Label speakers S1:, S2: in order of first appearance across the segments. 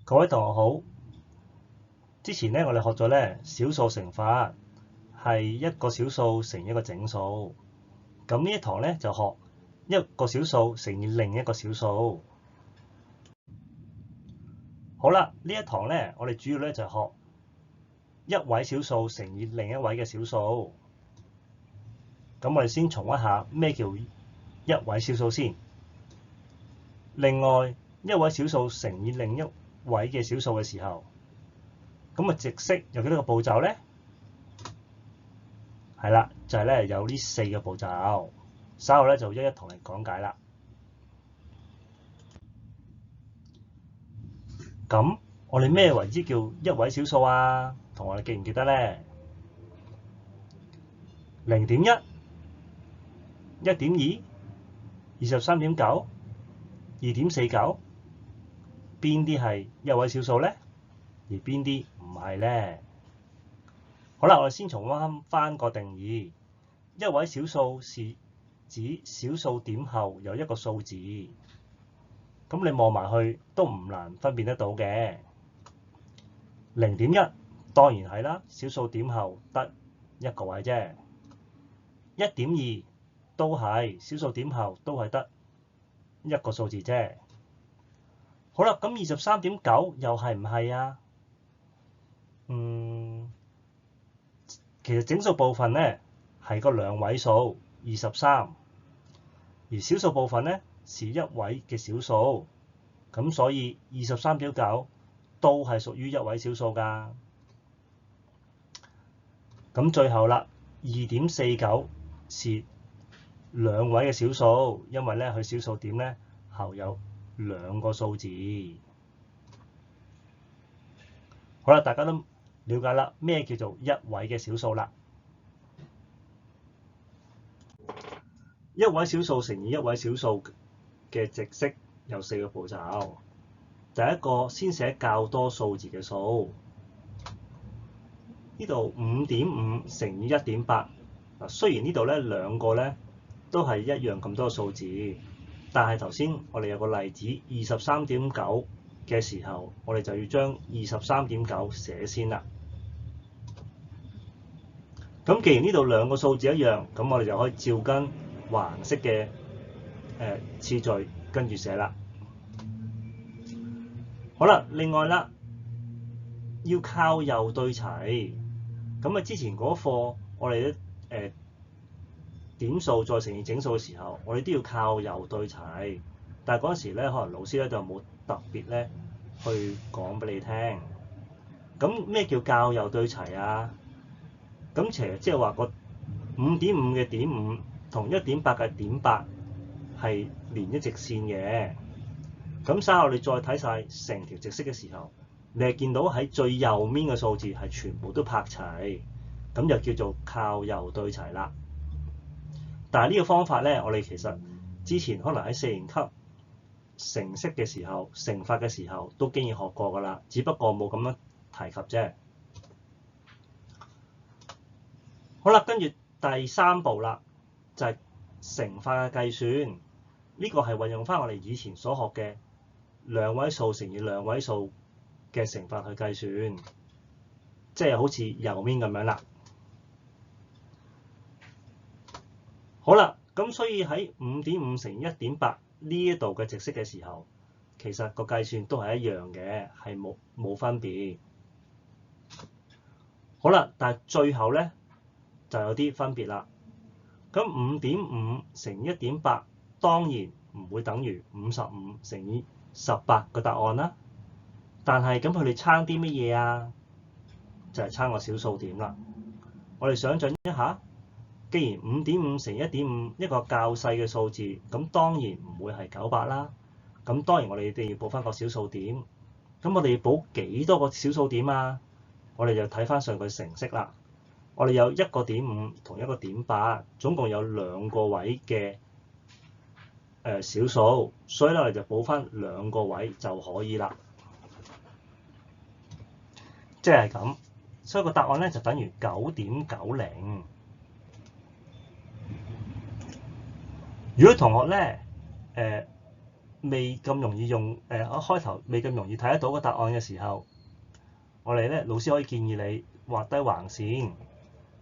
S1: 各位同學好，之前咧我哋學咗咧小數乘法係一個小數乘一個整數，咁呢一堂咧就學一個小數乘以另一個小數。好啦，呢一堂咧我哋主要咧就學一位小數乘以另一位嘅小數。咁我哋先重溫下咩叫一位小數先。另外，一位小數乘以另一位嘅小數嘅時候，咁直式有幾多個步驟呢？係啦，就係咧有呢4個步驟，稍後咧就一一同你講解啦。咁我哋咩為之叫一位小數啊？同學你記唔記得呢？0.1、1.2、23.9、2.49，邊啲係一位小數呢？而邊啲唔係呢？好啦，我哋先重溫翻個定義。一位小數是指小數點後有一個數字。咁你望埋去都唔難分辨得到嘅。0.1當然係啦，小數點後得一個位啫。1.2都係，小數點後都係得一個數字啫。好啦，咁23.9又係唔係啊？其實整數部分咧係個兩位數23，而小數部分咧是一位嘅小數，咁所以23.9都係屬於一位小數㗎。咁最後啦，2.49是兩位嘅小數，因為咧佢小數點咧後有兩個數字。好啦，大家都了解啦，咩叫做一位嘅小數啦？一位小數乘以一位小數嘅直式有4個步驟。第一個先寫較多數字嘅數，呢度5.5乘以1.8。嗱，雖然呢度咧兩個咧都係一樣咁多數字，但係頭先我哋有個例子23.9嘅時候，我哋就要將23.9寫先啦。咁既然呢度兩個數字一樣，咁我哋就可以照跟橫式嘅次序跟住寫啦。好啦，另外啦，要靠右對齊。咁之前嗰課我哋點數再乘以整數嘅時候，我哋都要靠右對齊。但係嗰陣時咧，可能老師咧就冇特別咧去講俾你聽。咁咩叫較右對齊啊？咁其實即係話個5.5嘅點5同1.8嘅點8係連一直線嘅。咁稍後你再睇晒成條直式嘅時候，你係見到喺最右面嘅數字係全部都拍齊，咁就叫做靠右對齊啦。但係呢個方法咧，我哋其實之前可能喺4年級乘式嘅時候、乘法嘅時候都經已學過㗎啦，只不過冇咁樣提及啫。好啦，跟住第3步啦，就係乘法嘅計算。呢個係運用翻我哋以前所學嘅兩位數乘以兩位數嘅乘法去計算，即係好似右面咁樣啦。好啦，咁所以喺5.5乘以1.8呢一度嘅直式嘅時候，其實個計算都係一樣嘅，係冇分別。好啦，但係最後咧就有啲分別啦。咁5.5乘以1.8當然唔會等於55乘以18個答案啦。但係咁佢哋差啲乜嘢啊？就係差個小數點啦。我哋想像一下，既然5.5乘 1.5 一個較細嘅數字，咁當然唔會係98啦。咁當然我哋一定要補翻個小數點。咁我哋要補幾多個小數點啊？我哋就睇翻上句乘式啦。我哋有1個點5同1個點8，總共有2個位嘅小數，所以咧我哋就補翻2個位就可以啦。即係咁，所以個答案咧就等於9.90。如果同學咧未咁容易用開頭未咁容易睇得到個答案嘅時候，我哋咧老師可以建議你畫低橫線。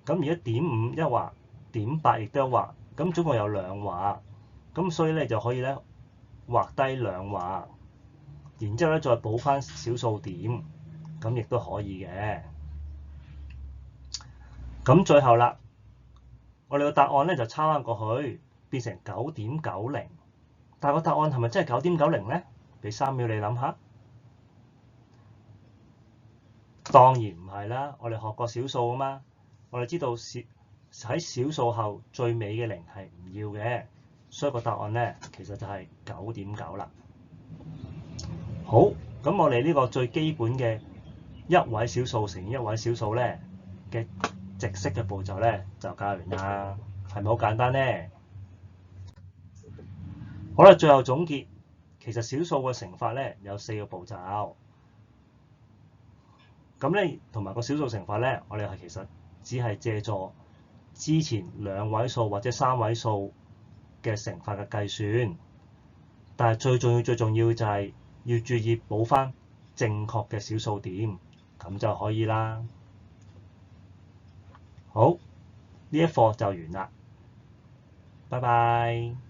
S1: 咁而家點5一畫，點8亦都一畫，咁總共有2畫，咁所以咧就可以咧畫低2畫，然之後咧再補翻小數點，咁亦都可以嘅。咁最後啦，我哋個答案咧就抄翻過去，變成9.90。但係個答案係咪真係9.90咧？俾3秒你諗下。當然唔係啦，我哋學過小數啊嘛，我哋知道喺小數後最尾嘅0係唔要嘅，所以個答案咧其實就係9.9啦。好，咁我哋呢個最基本嘅一位小數乘以一位小數咧嘅直式嘅步驟咧就教完啦，係咪好簡單咧？好啦，最後總結，其實小數嘅乘法咧有4個步驟。咁咧同埋個小數乘法咧，我哋係其實只係借助之前2位數或者3位數嘅乘法嘅計算，但係最重要就係要注意補翻正確嘅小數點，咁就可以啦。好，呢一課就完啦，拜拜。